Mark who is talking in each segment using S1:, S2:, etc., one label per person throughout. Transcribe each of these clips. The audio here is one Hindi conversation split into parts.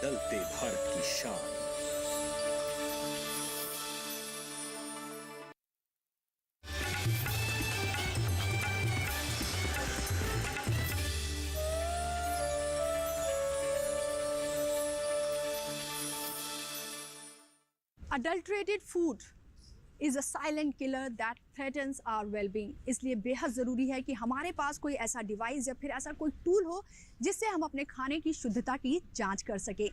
S1: बदलते भारत की शान।
S2: Adulterated food is a silent killer that threatens our well-being। इसलिए बेहद ज़रूरी है कि हमारे पास कोई ऐसा डिवाइस या फिर ऐसा कोई टूल हो जिससे हम अपने खाने की शुद्धता की जांच कर सकें।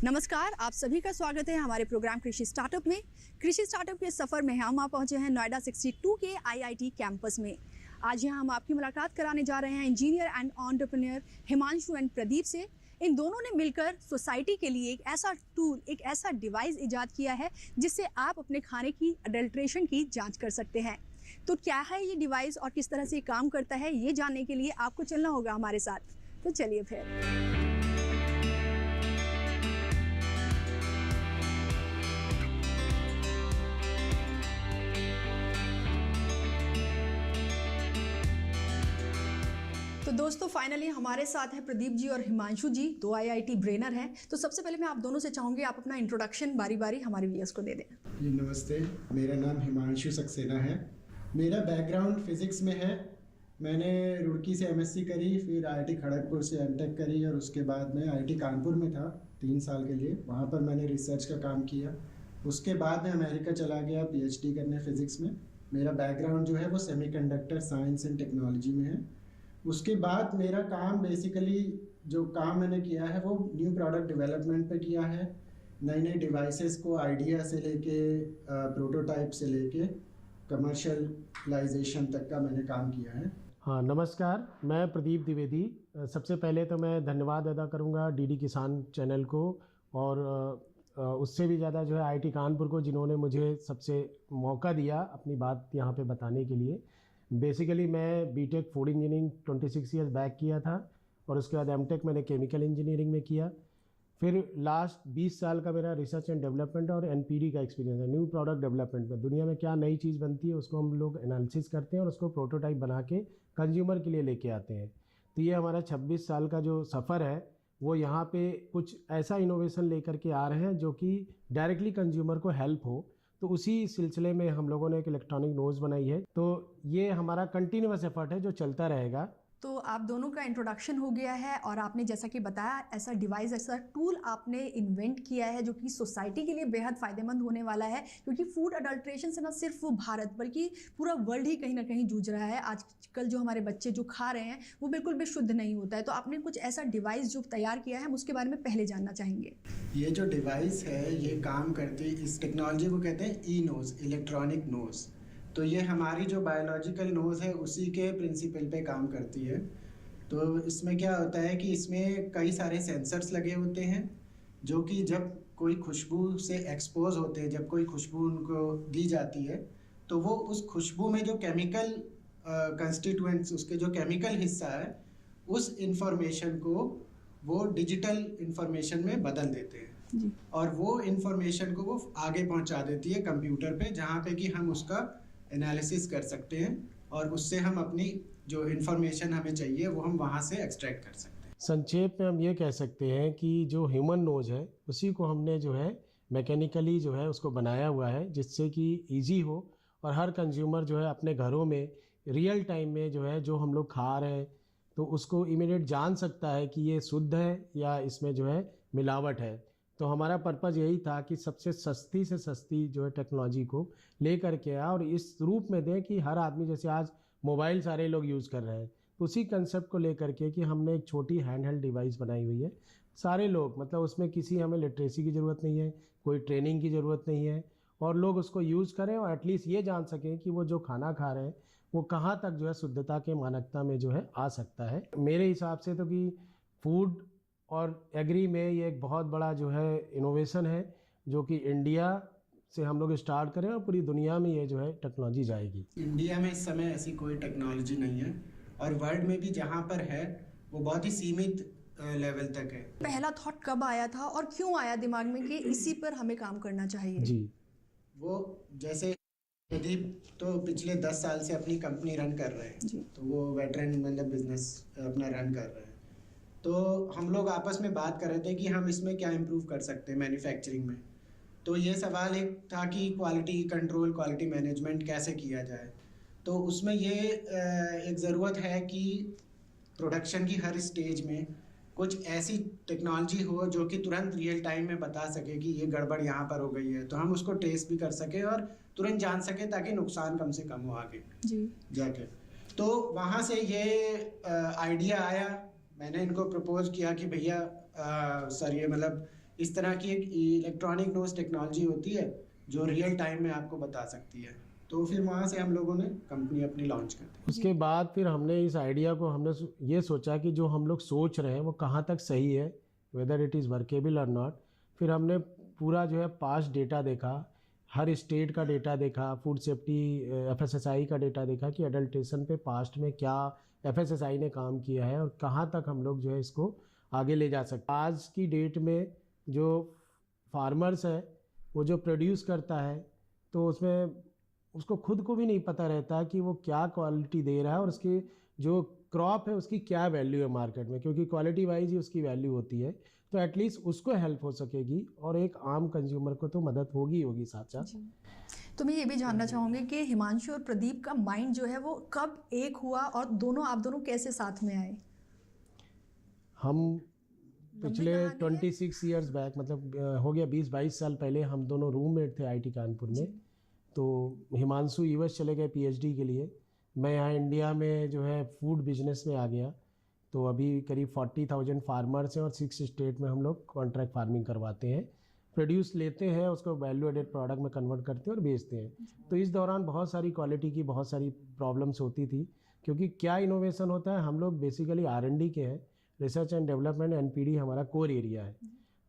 S2: नमस्कार, आप सभी का स्वागत है हमारे प्रोग्राम कृषि स्टार्टअप में। कृषि स्टार्टअप के सफ़र में हम पहुंचे हैं नोएडा 62 के आईआईटी कैंपस में। आज यहाँ हम आपकी मुलाकात कराने जा रहे हैं engineer and entrepreneur Himanshu and Pradeep से। इन दोनों ने मिलकर सोसाइटी के लिए एक ऐसा टूल, एक ऐसा डिवाइस इजाद किया है जिससे आप अपने खाने की अडल्ट्रेशन की जाँच कर सकते हैं। तो क्या है ये डिवाइस और किस तरह से काम करता है, ये जानने के लिए आपको चलना होगा हमारे साथ। तो चलिए फिर। तो दोस्तों, फाइनली हमारे साथ हैं प्रदीप जी और हिमांशु जी, दो आईआईटी ब्रेनर हैं। तो सबसे पहले मैं आप दोनों से चाहूँगी आप अपना इंट्रोडक्शन बारी बारी हमारे व्यूअर्स को दे दें।
S3: जी नमस्ते, मेरा नाम हिमांशु सक्सेना है। मेरा बैकग्राउंड फिज़िक्स में है। मैंने रुड़की से एमएससी करी, फिर आईआईटी खड़गपुर से एमटेक करी और उसके बाद मैं आईआईटी कानपुर में था 3 साल के लिए। वहाँ पर मैंने रिसर्च का काम किया। उसके बाद मैं अमेरिका चला गया पीएचडी करने फिज़िक्स में। मेरा बैकग्राउंड जो है वो सेमीकंडक्टर साइंस एंड टेक्नोलॉजी में है। उसके बाद मेरा काम बेसिकली जो काम मैंने किया है वो न्यू प्रोडक्ट डेवलपमेंट पे किया है। नई नई डिवाइसेस को आइडिया से लेके प्रोटोटाइप से लेके कमर्शियलाइजेशन तक का मैंने काम किया है।
S4: हाँ नमस्कार, मैं प्रदीप द्विवेदी। सबसे पहले तो मैं धन्यवाद अदा करूँगा डीडी किसान चैनल को और उससे भी ज़्यादा जो है आईआईटी कानपुर को, जिन्होंने मुझे सबसे मौका दिया अपनी बात यहाँ पे बताने के लिए। बेसिकली मैं BTech food engineering 26 years back किया था और उसके बाद एमटेक मैंने केमिकल इंजीनियरिंग में किया। फिर लास्ट 20 साल का मेरा रिसर्च एंड डेवलपमेंट और एनपीडी का एक्सपीरियंस है। न्यू प्रोडक्ट डेवलपमेंट में दुनिया में क्या नई चीज़ बनती है उसको हम लोग एनालिसिस करते हैं और उसको प्रोटोटाइप बना के कंज्यूमर के लिए लेके आते हैं। तो ये हमारा 26 साल का जो सफ़र है वो यहाँ पे कुछ ऐसा इनोवेशन लेकर के आ रहे हैं जो कि डायरेक्टली कंज्यूमर को हेल्प हो। तो उसी सिलसिले में हम लोगों ने एक इलेक्ट्रॉनिक नोज़ बनाई है। तो ये हमारा कंटिन्यूअस एफर्ट है जो चलता रहेगा।
S2: तो आप दोनों का इंट्रोडक्शन हो गया है और आपने जैसा कि बताया ऐसा डिवाइस, ऐसा टूल आपने इन्वेंट किया है जो कि सोसाइटी के लिए बेहद फ़ायदेमंद होने वाला है। क्योंकि फूड अडल्ट्रेशन से न सिर्फ भारत बल्कि पूरा वर्ल्ड ही कहीं ना कहीं जूझ रहा है। आजकल जो हमारे बच्चे जो खा रहे हैं वो बिल्कुल भी शुद्ध नहीं होता है। तो आपने कुछ ऐसा डिवाइस जो तैयार किया है, हम उसके बारे में पहले जानना चाहेंगे।
S3: ये जो डिवाइस है ये काम करती है, इस टेक्नोलॉजी को कहते हैं ई नोज़, इलेक्ट्रॉनिक नोज़। तो ये हमारी जो बायोलॉजिकल नोज़ है उसी के प्रिंसिपल पे काम करती है। तो इसमें क्या होता है कि इसमें कई सारे सेंसर्स लगे होते हैं जो कि जब कोई खुशबू से एक्सपोज होते हैं, जब कोई खुशबू उनको दी जाती है तो वो उस खुशबू में जो केमिकल कंस्टिट्यूएंट्स, उसके जो केमिकल हिस्सा है उस इंफॉर्मेशन को वो डिजिटल इंफॉर्मेशन में बदल देते हैं जी। और वो इंफॉर्मेशन को वो आगे पहुंचा देती है कंप्यूटर पे, जहाँ पे कि हम उसका एनालिसिस कर सकते हैं और उससे हम अपनी जो इन्फॉर्मेशन हमें चाहिए वो हम वहाँ से एक्सट्रैक्ट कर सकते हैं।
S4: संक्षेप में हम ये कह सकते हैं कि जो ह्यूमन नोज है उसी को हमने जो है मैकेनिकली जो है उसको बनाया हुआ है जिससे कि इजी हो और हर कंज्यूमर जो है अपने घरों में रियल टाइम में जो है जो हम लोग खा रहे हैं तो उसको इमीडिएट जान सकता है कि ये शुद्ध है या इसमें जो है मिलावट है। तो हमारा पर्पज़ यही था कि सबसे सस्ती से सस्ती जो है टेक्नोलॉजी को ले करके आया और इस रूप में दें कि हर आदमी, जैसे आज मोबाइल सारे लोग यूज़ कर रहे हैं, तो उसी कंसेप्ट को लेकर के कि हमने एक छोटी हैंड हेल्ड डिवाइस बनाई हुई है। सारे लोग, मतलब उसमें किसी हमें लिटरेसी की ज़रूरत नहीं है, कोई ट्रेनिंग की ज़रूरत नहीं है और लोग उसको यूज़ करें और एटलीस्ट ये जान सकें कि वो जो खाना खा रहे हैं वो कहाँ तक जो है शुद्धता के मानकता में जो है आ सकता है। मेरे हिसाब से तो कि फूड और एग्री में ये एक बहुत बड़ा जो है इनोवेशन है जो कि इंडिया से हम लोग स्टार्ट करें और पूरी दुनिया में ये जो है टेक्नोलॉजी जाएगी।
S3: इंडिया में इस समय ऐसी कोई टेक्नोलॉजी नहीं है और वर्ल्ड में भी जहाँ पर है वो बहुत ही सीमित लेवल तक है।
S2: पहला थॉट कब आया था और क्यों आया दिमाग में कि इसी पर हमें काम करना चाहिए?
S4: जी,
S3: वो जैसे प्रदीप तो पिछले 10 साल से अपनी कंपनी रन कर रहे हैं,
S2: जी।
S3: तो वो वेटरन मतलब बिजनेस अपना रन कर रहे हैं। तो हम लोग आपस में बात कर रहे थे कि हम इसमें क्या इम्प्रूव कर सकते हैं मैन्युफैक्चरिंग में। तो ये सवाल एक था कि क्वालिटी कंट्रोल, क्वालिटी मैनेजमेंट कैसे किया जाए। तो उसमें ये एक ज़रूरत है कि प्रोडक्शन की हर स्टेज में कुछ ऐसी टेक्नोलॉजी हो जो कि तुरंत रियल टाइम में बता सके कि ये गड़बड़ यहाँ पर हो गई है, तो हम उसको टेस्ट भी कर सके और तुरंत जान सके ताकि नुकसान कम से कम हो आगे
S2: जी
S3: जाके। तो वहाँ से ये आइडिया आया, मैंने इनको प्रपोज किया कि भैया सर ये मतलब इस तरह की एक इलेक्ट्रॉनिक नोज टेक्नोलॉजी होती है जो रियल टाइम में आपको बता सकती है। तो फिर वहाँ से हम लोगों ने कंपनी अपनी लॉन्च कर दी।
S4: उसके बाद फिर हमने इस आइडिया को हमने ये सोचा कि जो हम लोग सोच रहे हैं वो कहाँ तक सही है, वेदर इट इज़ वर्केबल और नॉट। फिर हमने पूरा जो है पास्ट डेटा देखा, हर स्टेट का डेटा देखा, फूड सेफ्टी FSSAI का डेटा देखा कि अडल्ट्रेशन पे पास्ट में क्या FSSAI ने काम किया है और कहाँ तक हम लोग जो है इसको आगे ले जा सकते। आज की डेट में जो फार्मर्स है वो जो प्रोड्यूस करता है तो उसमें उसको खुद को भी नहीं पता रहता कि वो क्या क्वालिटी दे रहा है और उसकी जो क्रॉप है उसकी क्या वैल्यू है मार्केट में, क्योंकि क्वालिटी वाइज ही उसकी वैल्यू होती है। तो एटलीस्ट उसको हेल्प हो सकेगी और एक आम कंज्यूमर को तो मदद होगी साथ साथ।
S2: तो मैं ये भी जानना चाहूँगी कि हिमांशु और प्रदीप का माइंड जो है वो कब एक हुआ और आप दोनों कैसे साथ में आए?
S4: हम पिछले
S2: कहानी है।
S4: 26 ईयर्स बैक, मतलब हो गया 20-22 साल पहले, हम दोनों रूममेट थे IIT कानपुर में। तो हिमांशु US चले गए PhD के लिए, मैं यहाँ इंडिया में जो है फूड बिजनेस में आ गया। तो अभी करीब 40,000 फार्मर्स हैं और 6 स्टेट में हम लोग कॉन्ट्रैक्ट फार्मिंग करवाते हैं, प्रोड्यूस लेते हैं, उसको वैल्यू एडेड प्रोडक्ट में कन्वर्ट करते हैं और बेचते हैं। तो इस दौरान बहुत सारी क्वालिटी की बहुत सारी प्रॉब्लम्स होती थी, क्योंकि क्या इनोवेशन होता है, हम लोग बेसिकली R&D के हैं, रिसर्च एंड डेवलपमेंट, NPD हमारा कोर एरिया है।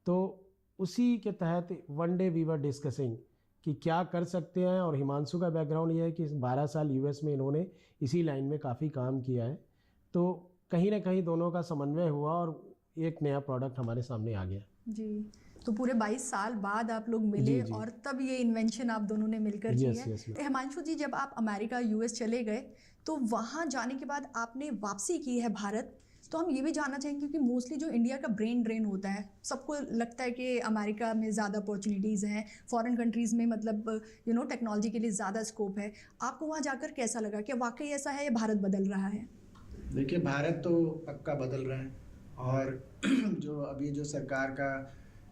S4: तो उसी के तहत one day we were discussing कि क्या कर सकते हैं। और हिमांशु का बैकग्राउंड ये है कि 12 साल US में इन्होंने इसी लाइन में काफ़ी काम किया है। तो कहीं ना कहीं दोनों का समन्वय हुआ और एक नया प्रोडक्ट हमारे सामने आ गया।
S2: जी, तो पूरे 22 साल बाद आप लोग मिले
S4: जी।
S2: और तब ये इन्वेंशन आप दोनों ने मिलकर की
S4: Yes,
S2: है।
S4: yes, yes.
S2: तो हिमांशु जी, जब आप अमेरिका US चले गए तो वहाँ जाने के बाद आपने वापसी की है भारत, तो हम ये भी जानना चाहेंगे क्योंकि मोस्टली जो इंडिया का ब्रेन ड्रेन होता है, सबको लगता है कि अमेरिका में ज़्यादा अपॉर्चुनिटीज़ हैं, फॉरेन कंट्रीज़ में मतलब टेक्नोलॉजी के लिए ज़्यादा स्कोप है। आपको वहाँ जाकर कैसा लगा? क्या वाकई ऐसा है या भारत बदल रहा है?
S3: देखिए, भारत तो पक्का बदल रहा है और जो अभी जो सरकार का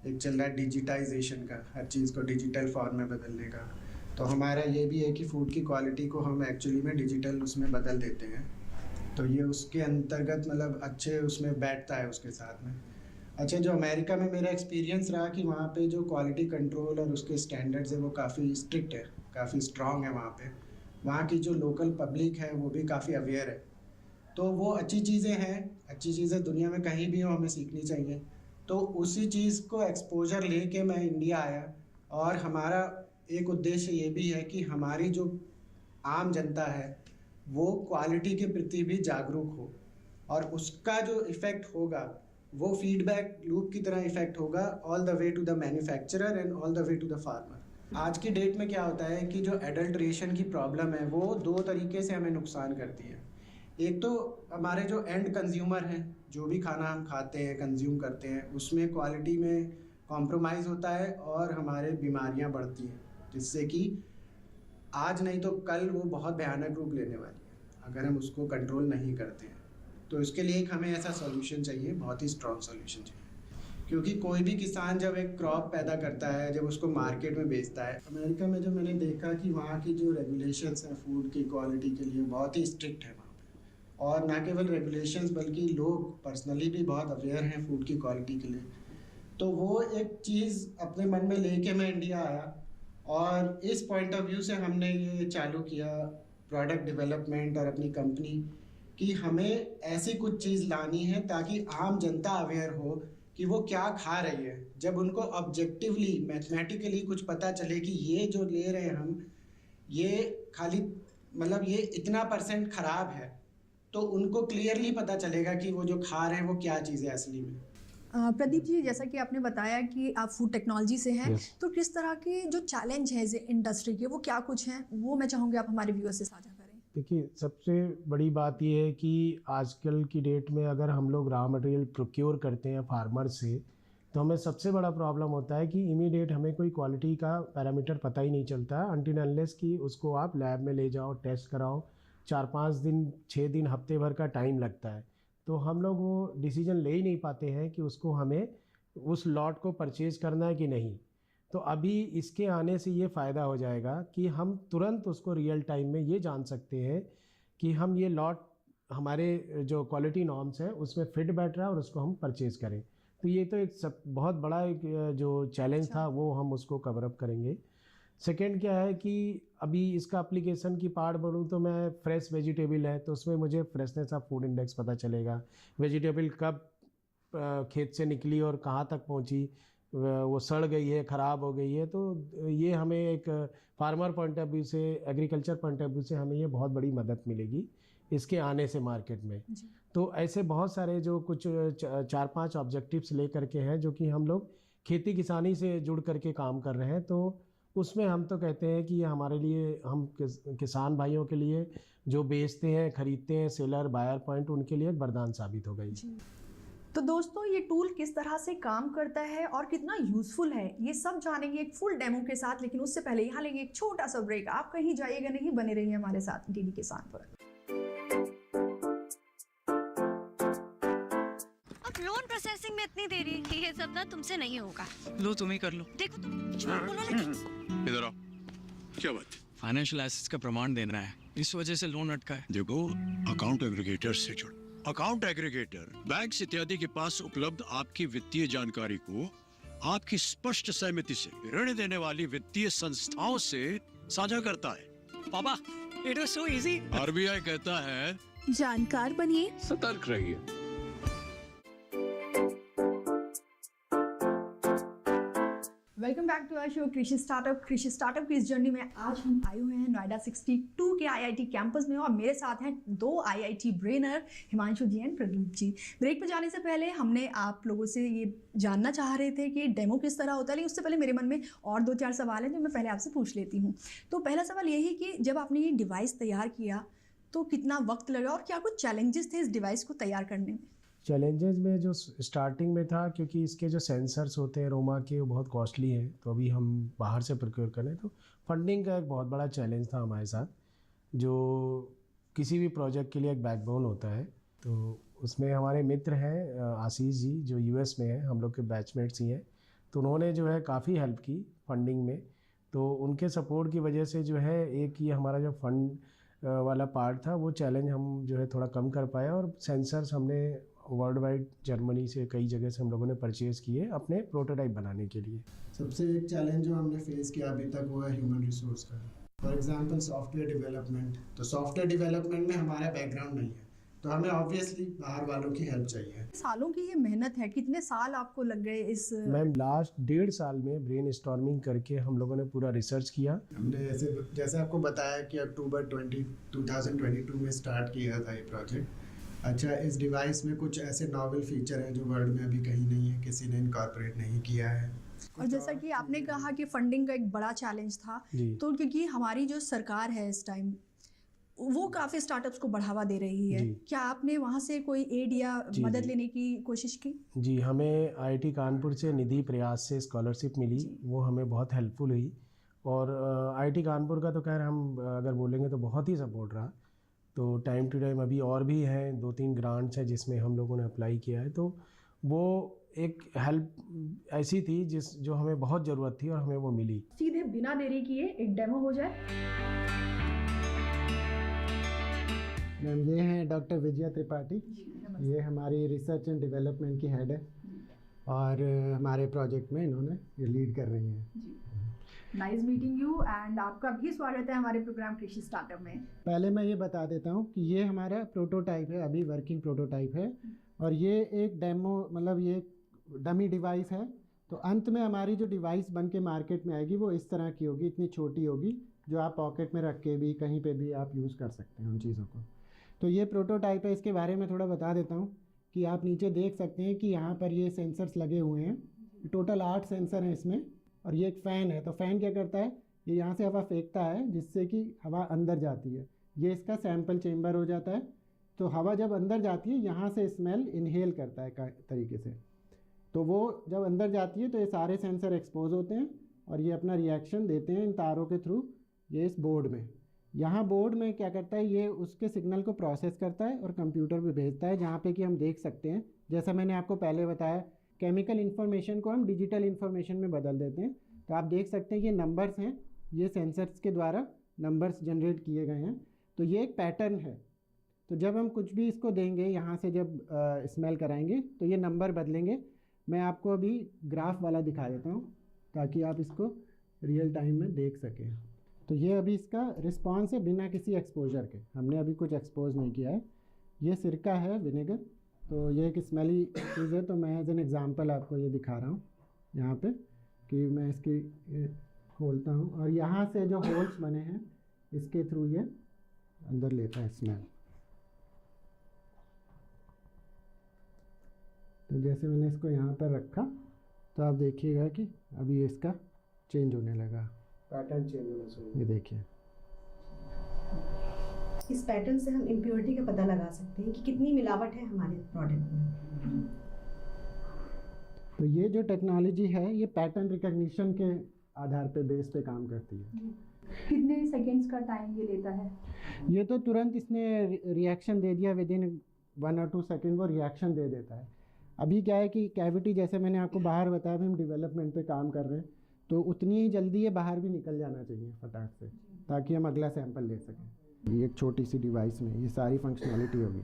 S3: एक चल रहा है डिजिटाइजेशन का, हर चीज़ को डिजिटल फॉर्म में बदलने का, तो हमारा ये भी है कि फूड की क्वालिटी को हम एक्चुअली में डिजिटल उसमें बदल देते हैं। तो ये उसके अंतर्गत मतलब अच्छे उसमें बैठता है उसके साथ में। अच्छा, जो अमेरिका में मेरा एक्सपीरियंस रहा कि वहाँ पे जो क्वालिटी कंट्रोल और उसके स्टैंडर्ड्स है वो काफ़ी स्ट्रिक्ट है, काफ़ी स्ट्रॉन्ग है वहाँ पे। वहाँ की जो लोकल पब्लिक है वो भी काफ़ी अवेयर है। तो वो अच्छी चीज़ें हैं, अच्छी चीज़ें दुनिया में कहीं भी हो हमें सीखनी चाहिए। तो उसी चीज़ को एक्सपोजर लेके मैं इंडिया आया और हमारा एक उद्देश्य ये भी है कि हमारी जो आम जनता है वो क्वालिटी के प्रति भी जागरूक हो और उसका जो इफ़ेक्ट होगा वो फीडबैक लूप की तरह इफ़ेक्ट होगा all the way to the manufacturer and all the way to the farmer. आज की डेट में क्या होता है कि जो एडल्ट्रेशन की प्रॉब्लम है वो 2 तरीके से हमें नुकसान करती है। एक तो हमारे जो एंड कंज्यूमर हैं, जो भी खाना हम खाते हैं, कंज्यूम करते हैं, उसमें क्वालिटी में कॉम्प्रोमाइज़ होता है और हमारे बीमारियां बढ़ती हैं, जिससे कि आज नहीं तो कल वो बहुत भयानक रूप लेने वाली है अगर हम उसको कंट्रोल नहीं करते हैं। तो इसके लिए एक हमें ऐसा सॉल्यूशन चाहिए, बहुत ही स्ट्रॉन्ग सॉल्यूशन चाहिए, क्योंकि कोई भी किसान जब एक क्रॉप पैदा करता है, जब उसको मार्केट में बेचता है, अमेरिका में जो मैंने देखा कि वहाँ की जो रेगुलेशंस हैं फूड की क्वालिटी के लिए बहुत ही स्ट्रिक्ट है वहाँ पे। और ना केवल रेगुलेशंस बल्कि लोग पर्सनली भी बहुत अवेयर हैं फूड की क्वालिटी के लिए। तो वो एक चीज़ अपने मन में लेके मैं इंडिया आया और इस पॉइंट ऑफ व्यू से हमने ये चालू किया प्रोडक्ट डेवलपमेंट और अपनी कंपनी कि हमें ऐसी कुछ चीज़ लानी है ताकि आम जनता अवेयर हो कि वो क्या खा रही है। जब उनको ऑब्जेक्टिवली मैथमेटिकली कुछ पता चले कि ये जो ले रहे हैं हम, ये खाली मतलब ये इतना % खराब है, तो उनको क्लियरली पता चलेगा कि वो जो खा रहे हैं वो क्या चीज़ है असली में।
S2: प्रदीप जी, जैसा कि आपने बताया कि आप फूड टेक्नोलॉजी से हैं,
S4: Yes.
S2: तो किस तरह के जो चैलेंज है इंडस्ट्री के, वो क्या कुछ हैं, वो मैं चाहूँगी आप हमारे व्यूअर्स से साझा करें।
S4: देखिए, सबसे बड़ी बात ये है कि आजकल की डेट में अगर हम लोग रॉ मटेरियल प्रोक्योर करते हैं फार्मर से, तो हमें सबसे बड़ा प्रॉब्लम होता है कि इमीडिएट हमें कोई क्वालिटी का पैरामीटर पता ही नहीं चलता अनटिल अनलेस कि उसको आप लैब में ले जाओ, टेस्ट कराओ। 4-5 दिन, 6 दिन, हफ्ते भर का टाइम लगता है। तो हम लोग वो डिसीजन ले ही नहीं पाते हैं कि उसको हमें उस लॉट को परचेज़ करना है कि नहीं। तो अभी इसके आने से ये फ़ायदा हो जाएगा कि हम तुरंत उसको रियल टाइम में ये जान सकते हैं कि हम ये लॉट हमारे जो क्वालिटी नॉर्म्स है उसमें फिट बैठ रहा है और उसको हम परचेज़ करें। तो ये तो एक बहुत बड़ा एक जो चैलेंज था वो हम उसको कवर अप करेंगे। सेकेंड क्या है कि अभी इसका एप्लीकेशन की पार्ट बोलूँ तो मैं फ्रेश वेजिटेबल है तो उसमें मुझे फ्रेशनेस ऑफ फूड इंडेक्स पता चलेगा। वेजिटेबल कब खेत से निकली और कहाँ तक पहुँची, वो सड़ गई है, ख़राब हो गई है, तो ये हमें एक फार्मर पॉइंट ऑफ व्यू से, एग्रीकल्चर पॉइंट ऑफ व्यू से हमें ये बहुत बड़ी मदद मिलेगी इसके आने से मार्केट में। तो ऐसे बहुत सारे जो कुछ 4-5 ऑब्जेक्टिव्स ले करके हैं जो कि हम लोग खेती किसानी से जुड़ करके काम कर रहे हैं। तो उसमें हम तो कहते हैं कि ये हमारे लिए, हम किसान भाइयों के लिए जो बेचते हैं, खरीदते हैं, सेलर बायर पॉइंट, उनके लिए एक वरदान साबित हो गई।
S2: तो दोस्तों, ये टूल किस तरह से काम करता है और कितना यूज़फुल है, ये सब जानेंगे एक फुल डेमो के साथ। लेकिन उससे पहले यहाँ लेंगे एक छोटा सा ब्रेक। आप कहीं जाइएगा नहीं, बने रहिए हमारे साथ डीडी किसान पर।
S5: अब लोन प्रोसेसिंग में इतनी देरी, ये सब ना तुमसे नहीं होगा।
S6: लो तुम ही कर लो।
S5: देखो झूठ बोलो लेकिन।
S7: इधर आओ। क्या बात?
S6: फाइनेंशियल एसेट्स का प्रमाण देना है, इस वजह से लोन अटका है।
S7: देखो, अकाउंट एग्रीगेटर से जुड़ो। अकाउंट एग्रीगेटर बैंक इत्यादि के पास उपलब्ध आपकी वित्तीय जानकारी को आपकी स्पष्ट सहमति से ऋण देने वाली वित्तीय संस्थाओं से साझा करता है।
S6: पापा, it was so easy.
S7: RBI कहता है,
S8: जानकार बनिए,
S1: सतर्क रहिए।
S2: Welcome back to our show Krishi startup. Krishi startup की इस जर्नी में आज हम आए हुए हैं नोएडा 62 के आईआईटी कैंपस में और मेरे साथ हैं 2 IIT brainer, Himanshu ji and Pradeep ji. Break पर जाने से पहले हमने आप लोगों से ये जानना चाह रहे थे कि डेमो किस तरह होता है, लेकिन उससे पहले मेरे मन में और 2-4 सवाल हैं जो मैं पहले आपसे पूछ लेती हूँ। तो पहला सवाल यही कि जब आपने ये डिवाइस तैयार किया तो कितना वक्त लगा और क्या कुछ चैलेंजेस थे इस डिवाइस को तैयार करने में?
S4: चैलेंजेस में जो स्टार्टिंग में था, क्योंकि इसके जो सेंसर्स होते हैं रोमा के, वो बहुत कॉस्टली हैं, तो अभी हम बाहर से प्रोक्योर करें, तो फंडिंग का एक बहुत बड़ा चैलेंज था हमारे साथ, जो किसी भी प्रोजेक्ट के लिए एक बैकबोन होता है। तो उसमें हमारे मित्र हैं आशीष जी, जो यूएस में हैं, हम लोग के बैचमेट्स ही हैं, तो उन्होंने जो है काफ़ी हेल्प की फंडिंग में। तो उनके सपोर्ट की वजह से जो है एक ये हमारा जो फंड वाला पार्ट था वो चैलेंज हम जो है थोड़ा कम कर पाए, और सेंसर्स हमने वर्ल्ड वाइड जर्मनी से कई जगह से हम लोगों ने परचेज़ किए अपने प्रोटोटाइप बनाने के लिए।
S3: सबसे एक चैलेंज जो हमने फेस किया अभी तक वो है ह्यूमन रिसोर्स का। फॉर एग्जांपल सॉफ्टवेयर डेवलपमेंट, तो सॉफ्टवेयर डेवलपमेंट में हमारा बैकग्राउंड नहीं है, तो हमें ऑब्वियसली बाहर वालों की हेल्प चाहिए।
S2: सालों की ये मेहनत है, कितने साल आपको लग गए इस?
S4: मैम, लास्ट 1.5 साल में ब्रेन स्टॉर्मिंग करके हम लोगों ने पूरा रिसर्च किया।
S3: हमने जैसे आपको बताया कि अक्टूबर 2022 में स्टार्ट किया था ये प्रोजेक्ट। अच्छा, इस डिवाइस में कुछ ऐसे नॉवेल फीचर हैं जो वर्ल्ड में अभी कहीं नहीं है, किसी ने इनकॉर्पोरेट नहीं किया है।
S2: और जैसा कि आपने कहा कि फंडिंग का एक बड़ा चैलेंज था, तो क्योंकि हमारी जो सरकार है इस टाइम वो काफ़ी स्टार्टअप्स को बढ़ावा दे रही है, क्या आपने वहाँ से कोई एड या मदद लेने की कोशिश की?
S4: जी, हमें आईआईटी कानपुर से निधि प्रयास से स्कॉलरशिप मिली, वो हमें बहुत हेल्पफुल हुई। और आईआईटी कानपुर का तो खैर हम अगर बोलेंगे तो बहुत ही सपोर्ट रहा। तो टाइम टू टाइम अभी और भी हैं 2-3 ग्रांट्स हैं जिसमें हम लोगों ने अप्लाई किया है, तो वो एक हेल्प ऐसी थी जो हमें बहुत ज़रूरत थी और हमें वो मिली।
S2: सीधे बिना देरी किए एक डेमो हो जाए।
S3: मैम, ये हैं डॉक्टर विजया त्रिपाठी, ये हमारी रिसर्च एंड डेवलपमेंट की हेड है और हमारे प्रोजेक्ट में इन्होंने ये लीड कर रही हैं।
S2: नाइस मीटिंग यू एंड आपका भी स्वागत है हमारे प्रोग्राम कृषि स्टार्टअप में।
S3: पहले मैं ये बता देता हूँ कि ये हमारा प्रोटोटाइप है, अभी वर्किंग प्रोटोटाइप है, और ये एक डेमो, मतलब ये डमी डिवाइस है। तो अंत में हमारी जो डिवाइस बन के मार्केट में आएगी वो इस तरह की होगी, इतनी छोटी होगी, जो आप पॉकेट में रख के भी कहीं पे भी आप यूज़ कर सकते हैं उन चीज़ों को। तो ये प्रोटोटाइप है, इसके बारे में थोड़ा बता देता हूँ कि आप नीचे देख सकते हैं कि यहाँ पर ये सेंसर्स लगे हुए हैं। टोटल 8 सेंसर हैं इसमें, और ये एक फ़ैन है। तो फ़ैन क्या करता है, ये यहाँ से हवा फेंकता है जिससे कि हवा अंदर जाती है। ये इसका सैंपल चेम्बर हो जाता है। तो हवा जब अंदर जाती है, यहाँ से स्मेल इनहेल करता है तरीके से। तो वो जब अंदर जाती है तो ये सारे सेंसर एक्सपोज होते हैं और ये अपना रिएक्शन देते हैं इन तारों के थ्रू ये इस बोर्ड में। यहाँ बोर्ड में क्या करता है, ये उसके सिग्नल को प्रोसेस करता है और कंप्यूटर पे भेजता है, जहाँ पे कि हम देख सकते हैं, जैसा मैंने आपको पहले बताया, केमिकल इन्फॉर्मेशन को हम डिजिटल इन्फॉर्मेशन में बदल देते हैं। तो आप देख सकते हैं ये नंबर्स हैं, ये सेंसर्स के द्वारा नंबर्स जनरेट किए गए हैं। तो ये एक पैटर्न है। तो जब हम कुछ भी इसको देंगे, यहाँ से जब स्मेल कराएंगे तो ये नंबर बदलेंगे। मैं आपको अभी ग्राफ वाला दिखा देता हूँ ताकि आप इसको रियल टाइम में देख सकें। तो ये अभी इसका रिस्पांस है बिना किसी एक्सपोजर के, हमने अभी कुछ एक्सपोज नहीं किया है। ये सिरका है, विनेगर। तो ये एक स्मेली चीज़ है, तो मैं एज एन एग्ज़ाम्पल आपको ये दिखा रहा हूँ यहाँ पे कि मैं इसकी खोलता हूँ और यहाँ से जो होल्स बने हैं इसके थ्रू ये अंदर लेता है स्मेल। तो जैसे मैंने इसको यहाँ पर रखा तो आप देखिएगा कि अभी इसका चेंज होने लगा, पैटर्न चेंज होना शुरू। ये देखिए,
S8: इस पैटर्न से हम इम्प्योरिटी का पता लगा सकते हैं कि कितनी मिलावट है हमारे प्रोडक्ट में।
S3: तो ये जो टेक्नोलॉजी है ये पैटर्न रिकॉग्निशन के आधार पे, बेस पे काम करती है।
S2: कितने सेकेंड्स का टाइम ये लेता है?
S3: ये तो तुरंत इसने रिएक्शन दे दिया, विद इन 1 और 2 सेकेंड वो रिएक्शन दे देता है। अभी क्या है कि कैविटी, जैसे मैंने आपको बाहर बताया, हम डेवलपमेंट पे काम कर रहे हैं, तो उतनी ही जल्दी ये बाहर भी निकल जाना चाहिए फटाक से, ताकि हम अगला सैंपल ले सकें। ये एक छोटी सी डिवाइस में ये सारी फंक्शनैलिटी होगी।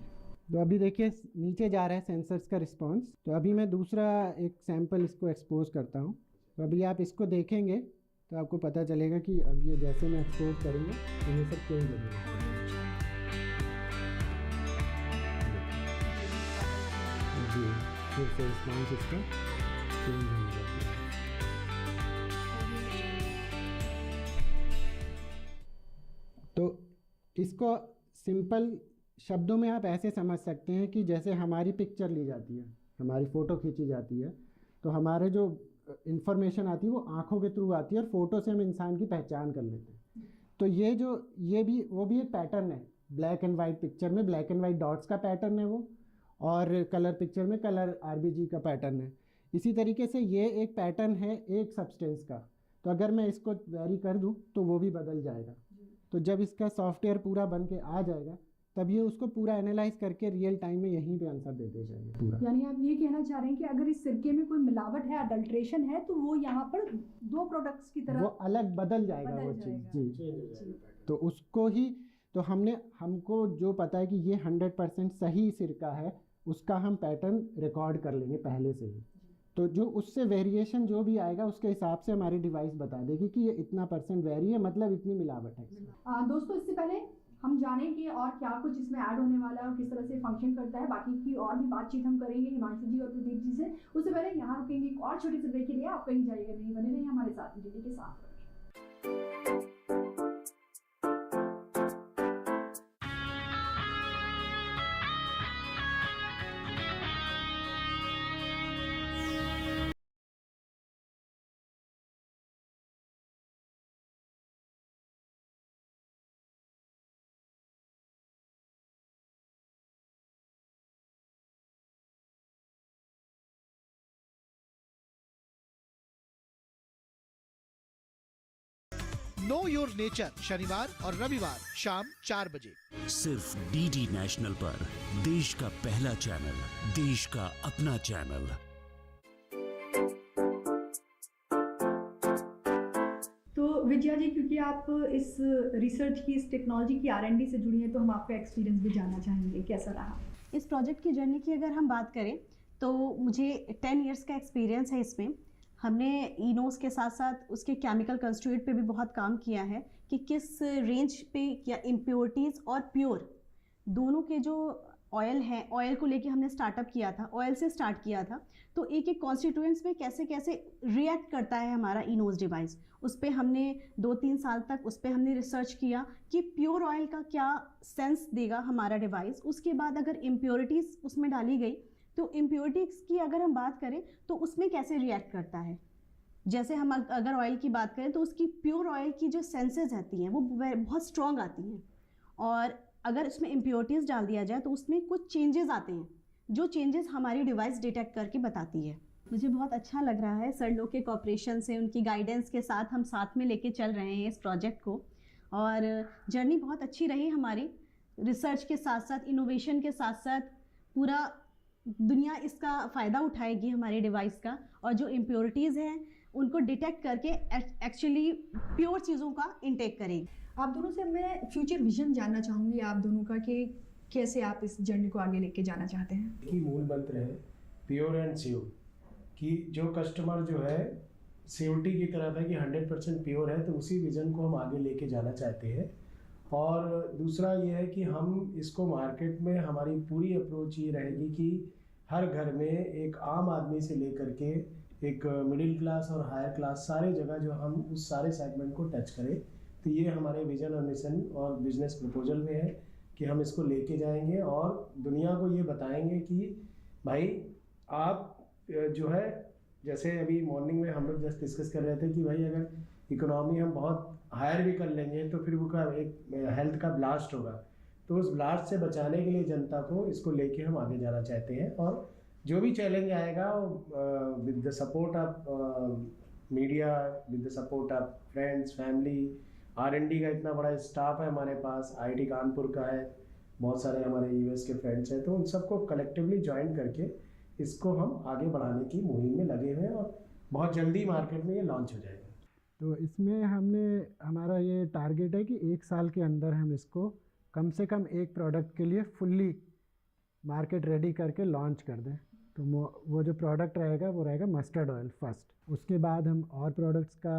S3: तो अभी देखिए नीचे जा रहा है सेंसर्स का रिस्पांस। तो अभी मैं दूसरा एक सैंपल इसको एक्सपोज करता हूँ। तो अभी आप इसको देखेंगे तो आपको पता चलेगा कि अब ये जैसे मैं एक्सपोज करूँगा तो ये सब चेंज हो जाएगा। जी, फिर से रिस्पांस इसका चेंज होने लगता है। तो इसको सिंपल शब्दों में आप ऐसे समझ सकते हैं कि जैसे हमारी पिक्चर ली जाती है, हमारी फ़ोटो खींची जाती है, तो हमारे जो इन्फॉर्मेशन आती है वो आँखों के थ्रू आती है और फ़ोटो से हम इंसान की पहचान कर लेते हैं। तो ये भी वो भी एक पैटर्न है। ब्लैक एंड वाइट पिक्चर में ब्लैक एंड वाइट डॉट्स का पैटर्न है वो, और कलर पिक्चर में कलर RBG का पैटर्न है। इसी तरीके से ये एक पैटर्न है एक सब्सटेंस का। तो अगर मैं इसको वेरी कर दूँ तो वो भी बदल जाएगा। तो जब इसका सॉफ्टवेयर पूरा बन के आ जाएगा तब ये उसको पूरा एनालाइज करके रियल टाइम में यहीं पे आंसर दे देगा ये पूरा।
S2: यानी आप ये कहना चाह रहे हैं कि अगर इस सिरके में कोई मिलावट है, अडल्ट्रेशन है, तो वो यहाँ पर 2 प्रोडक्ट्स की तरह
S3: वो अलग बदल जाएगा वो चीज़। जी, तो उसको ही तो हमको जो पता है कि ये 100% सही सिरका है, उसका हम पैटर्न रिकॉर्ड कर लेंगे पहले से ही। तो जो उससे वेरिएशन जो भी आएगा उसके हिसाब से हमारी डिवाइस बता देगी कि ये इतना % वेरी है, मतलब इतनी मिलावट है।
S2: दोस्तों, इससे पहले हम जानें कि और क्या कुछ इसमें ऐड होने वाला है और किस तरह से फंक्शन करता है, बाकी की और भी बातचीत हम करेंगे हिमांशु जी और प्रदीप जी से। उससे पहले यहाँ रुकेंगे एक और छोटे से ब्रेक के लिए। आप कहीं जाइएगा नहीं, बने रहिए हमारे साथ, डीडी के साथ।
S9: नो योर नेचर शनिवार और रविवार शाम 4 बजे
S1: सिर्फ डीडी नेशनल पर, देश का पहला चैनल, देश का अपना चैनल।
S2: तो विजया जी, क्योंकि आप इस रिसर्च की, इस टेक्नोलॉजी की R&D से जुड़ी हैं, तो हम आपका एक्सपीरियंस भी जानना चाहेंगे, कैसा रहा
S8: इस प्रोजेक्ट की जर्नी की अगर हम बात करें तो मुझे 10 इयर्स का एक्सपीरियंस है इसमें। हमने इनोस के साथ साथ उसके केमिकल कंस्टिट्यूएंट पे भी बहुत काम किया है कि किस रेंज पे या इम्प्योरिटीज़ और प्योर दोनों के जो ऑयल है, ऑयल को लेके हमने स्टार्टअप किया था, ऑयल से स्टार्ट किया था। तो एक एक कॉन्स्टिट्यूएंट्स में कैसे कैसे रिएक्ट करता है हमारा इनोस डिवाइस, उस पर हमने 2-3 साल तक उस पर हमने रिसर्च किया कि प्योर ऑयल का क्या सेंस देगा हमारा डिवाइस। उसके बाद अगर इम्प्योरिटीज़ उसमें डाली गई तो इम्प्योरिटीज़ की अगर हम बात करें तो उसमें कैसे रिएक्ट करता है। जैसे हम अगर ऑयल की बात करें तो उसकी प्योर ऑयल की जो सेंसेस आती हैं वो बहुत स्ट्रॉन्ग आती हैं, और अगर उसमें इम्प्योरिटीज़ डाल दिया जाए तो उसमें कुछ चेंजेस आते हैं, जो चेंजेस हमारी डिवाइस डिटेक्ट करके बताती है। मुझे बहुत अच्छा लग रहा है सर लोग के कॉपरेशन से, उनकी गाइडेंस के साथ हम साथ में लेके चल रहे हैं इस प्रोजेक्ट को, और जर्नी बहुत अच्छी रही हमारी। रिसर्च के साथ साथ, इनोवेशन के साथ साथ पूरा दुनिया इसका फ़ायदा उठाएगी हमारे डिवाइस का, और जो इम्प्योरिटीज़ हैं उनको डिटेक्ट करके एक्चुअली प्योर चीज़ों का इनटेक करेगी।
S2: आप दोनों से मैं फ्यूचर विजन जानना चाहूँगी आप दोनों का, कि कैसे आप इस जर्नी को आगे लेके जाना चाहते हैं।
S4: की मूल मंत्र है प्योर एंड श्योर, कि जो कस्टमर जो है सियोरिटी की तरह था कि 100% प्योर है, तो उसी विज़न को हम आगे लेके जाना चाहते हैं। और दूसरा ये है कि हम इसको मार्केट में, हमारी पूरी अप्रोच ये रहेगी कि हर घर में एक आम आदमी से लेकर के एक मिडिल क्लास और हायर क्लास, सारे जगह जो हम उस सारे सेगमेंट को टच करें। तो ये हमारे विजन और मिशन और बिजनेस प्रपोजल में है कि हम इसको लेके जाएंगे और दुनिया को ये बताएंगे कि भाई आप जो है, जैसे अभी मॉर्निंग में हम लोग जस्ट डिस्कस कर रहे थे कि भाई अगर इकोनॉमी हम बहुत हायर भी कर लेंगे तो फिर वो का एक हेल्थ का ब्लास्ट होगा, तो उस ब्लास्ट से बचाने के लिए जनता को इसको लेके हम आगे जाना चाहते हैं। और जो भी चैलेंज आएगा with the support of media, with the support of friends, family, R&D का इतना बड़ा स्टाफ है हमारे पास, IIT कानपुर का है, बहुत सारे हमारे US के फ्रेंड्स हैं, तो उन सबको कलेक्टिवली ज्वाइन करके इसको हम आगे बढ़ाने की मुहिम में लगे हुए हैं और बहुत जल्दी मार्केट में ये लॉन्च हो जाएगा।
S10: तो इसमें हमारा ये टारगेट है कि 1 साल के अंदर हम इसको कम से कम एक प्रोडक्ट के लिए फुल्ली मार्केट रेडी करके लॉन्च कर दें। तो वो जो प्रोडक्ट रहेगा वो रहेगा मस्टर्ड ऑयल फर्स्ट। उसके बाद हम और प्रोडक्ट्स का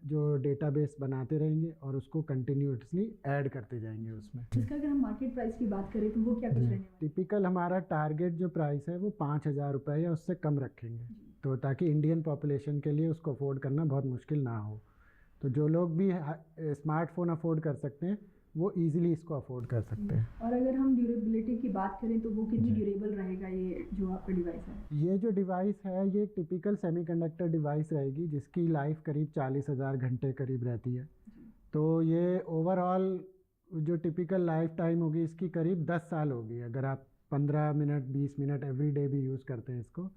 S10: जो डेटाबेस बनाते रहेंगे और उसको कंटिन्यूसली ऐड करते जाएंगे उसमें।
S2: इसका अगर हम मार्केट प्राइस की बात करें तो वो क्या कुछ रहने वाला है?
S10: टिपिकल हमारा टारगेट जो प्राइस है वो 5,000 रुपये या उससे कम रखेंगे, तो ताकि इंडियन पॉपुलेशन के लिए उसको अफोर्ड करना बहुत मुश्किल ना हो। तो जो लोग भी स्मार्टफोन अफोर्ड कर सकते हैं वो इजीली इसको अफोर्ड कर सकते हैं।
S2: और अगर हम ड्यूरेबिलिटी की बात करें तो वो कितनी ड्यूरेबल रहेगा ये जो आपका डिवाइस है?
S10: ये जो डिवाइस है ये एक टिपिकल सेमीकंडक्टर डिवाइस रहेगी जिसकी लाइफ करीब 40,000 घंटे करीब रहती है। तो ये ओवरऑल जो टिपिकल लाइफ टाइम होगी इसकी करीब 10 साल होगी। अगर आप 15 मिनट 20 मिनट एवरी डे भी यूज़ करते हैं इसको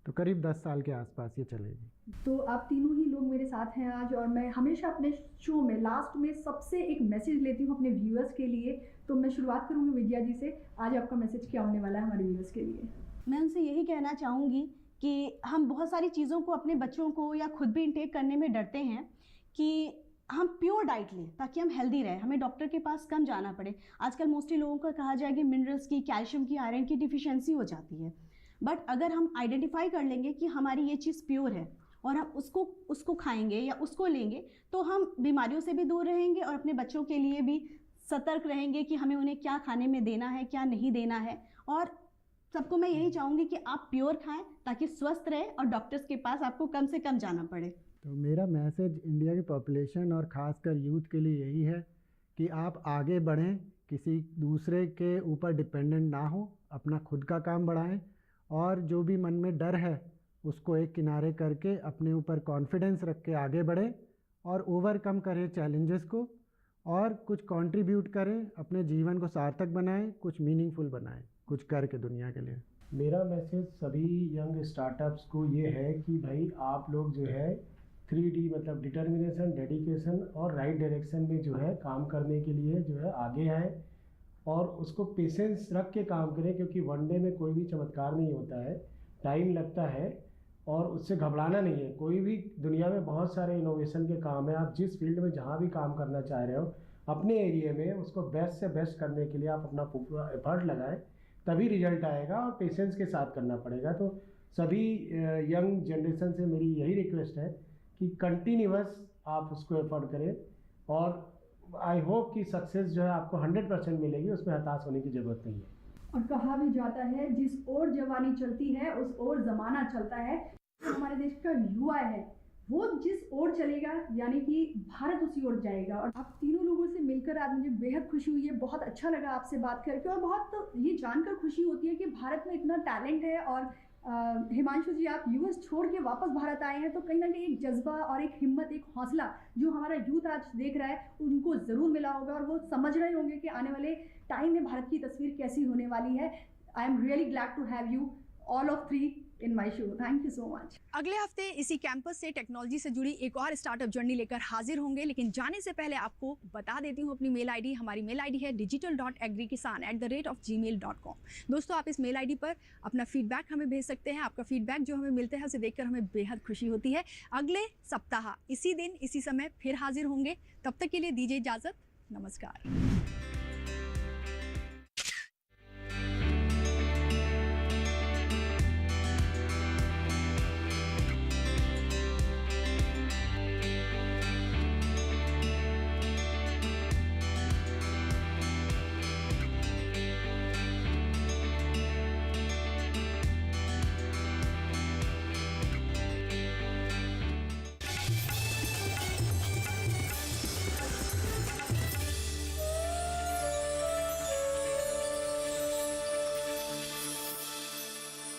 S10: तो करीब 10 साल के आसपास ये चलेगी।
S2: तो आप तीनों ही लोग मेरे साथ हैं आज, और मैं हमेशा अपने शो में लास्ट में सबसे एक मैसेज लेती हूँ अपने व्यूअर्स के लिए। तो मैं शुरुआत करूँगी विजया जी से। आज आपका मैसेज क्या होने वाला है हमारे व्यूअर्स के लिए?
S8: मैं उनसे यही कहना चाहूँगी कि हम बहुत सारी चीज़ों को अपने बच्चों को या खुद भी इंटेक करने में डरते हैं कि हम प्योर डाइट लें ताकि हम हेल्दी रहें, हमें डॉक्टर के पास कम जाना पड़े। आजकल मोस्टली लोगों को कहा जाए कि मिनरल्स की, कैल्शियम की, आयरन की डिफिशियंसी हो जाती है। बट अगर हम आइडेंटिफाई कर लेंगे कि हमारी ये चीज़ प्योर है और हम उसको खाएंगे या उसको लेंगे तो हम बीमारियों से भी दूर रहेंगे और अपने बच्चों के लिए भी सतर्क रहेंगे कि हमें उन्हें क्या खाने में देना है, क्या नहीं देना है। और सबको मैं यही चाहूँगी कि आप प्योर खाएं ताकि स्वस्थ रहे और डॉक्टर्स के पास आपको कम से कम जाना पड़े।
S10: तो मेरा मैसेज इंडिया की पॉपुलेशन और ख़ासकर यूथ के लिए यही है कि आप आगे बढ़ें, किसी दूसरे के ऊपर डिपेंडेंट ना हो, अपना खुद का काम बढ़ाएं और जो भी मन में डर है उसको एक किनारे करके अपने ऊपर कॉन्फिडेंस रख के आगे बढ़ें और ओवरकम करें चैलेंजेस को और कुछ कंट्रीब्यूट करें, अपने जीवन को सार्थक बनाएं, कुछ मीनिंगफुल बनाएं, कुछ करके दुनिया के लिए। मेरा मैसेज सभी यंग स्टार्टअप्स को ये है कि भाई आप लोग जो है 3D मतलब डिटर्मिनेशन, डेडिकेशन और राइट डायरेक्शन में जो है काम करने के लिए जो है आगे आए और उसको पेशेंस रख के काम करें, क्योंकि वन डे में कोई भी चमत्कार नहीं होता है, टाइम लगता है और उससे घबराना नहीं है। कोई भी दुनिया में बहुत सारे इनोवेशन के काम है, आप जिस फील्ड में जहाँ भी काम करना चाह रहे हो अपने एरिया में उसको बेस्ट से बेस्ट करने के लिए आप अपना पूरा एफर्ट लगाएं, तभी रिजल्ट आएगा और पेशेंस के साथ करना पड़ेगा। तो सभी यंग जनरेशन से मेरी यही रिक्वेस्ट है कि कंटिन्यूअस आप उसको एफर्ट करें और आई होप कि सक्सेस जो है आपको 100% मिलेगी, उसमें हताश होने की ज़रूरत नहीं है।
S2: और कहा भी जाता है जिस ओर जवानी चलती है उस ओर जमाना चलता है। हमारे देश का युवा है वो जिस ओर चलेगा यानी कि भारत उसी ओर जाएगा। और आप तीनों लोगों से मिलकर आज मुझे बेहद खुशी हुई है, बहुत अच्छा लगा आपसे बात करके और बहुत ये जानकर खुशी होती है कि भारत में इतना टैलेंट है। और हिमांशु जी आप यूएस छोड़ के वापस भारत आए हैं तो कहीं ना कहीं एक जज्बा और एक हिम्मत, एक हौसला जो हमारा यूथ आज देख रहा है उनको ज़रूर मिला होगा और वो समझ रहे होंगे कि आने वाले टाइम में भारत की तस्वीर कैसी होने वाली है। I am really glad to have you all of three in my show. Thank you so much. अगले हफ्ते इसी कैंपस से टेक्नोलॉजी से जुड़ी एक और स्टार्टअप जर्नी लेकर हाजिर होंगे, लेकिन जाने से पहले आपको बता देती हूँ अपनी मेल आईडी। हमारी मेल आईडी है digital.agrikisan@gmail.com। दोस्तों आप इस मेल आईडी पर अपना फीडबैक हमें भेज सकते हैं। आपका फीडबैक जो हमें मिलता है उसे देखकर हमें बेहद खुशी होती है। अगले सप्ताह इसी दिन इसी समय फिर हाजिर होंगे, तब तक के लिए दीजिए इजाज़त। नमस्कार।